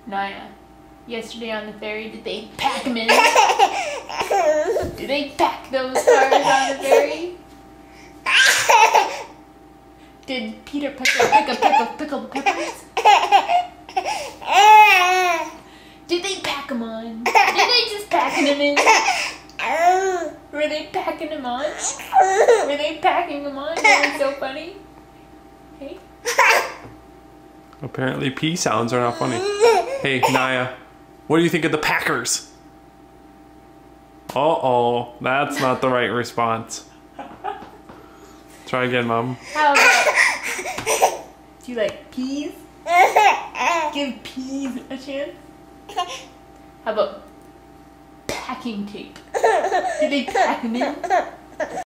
Nyah, yesterday on the ferry, did they pack them in? Did they pack those cars on the ferry? Did Peter pick a peck of pickled peppers? Did they pack them on? Did they just packing them in? Were they packing them on? Were they packing them on? That was so funny. Hey? Apparently P sounds are not funny. Hey, Nyah, what do you think of the Packers? Uh-oh, that's not the right response. Try again, Mom. How about... Do you like peas? Give peas a chance? How about packing tape? Did they pack them in?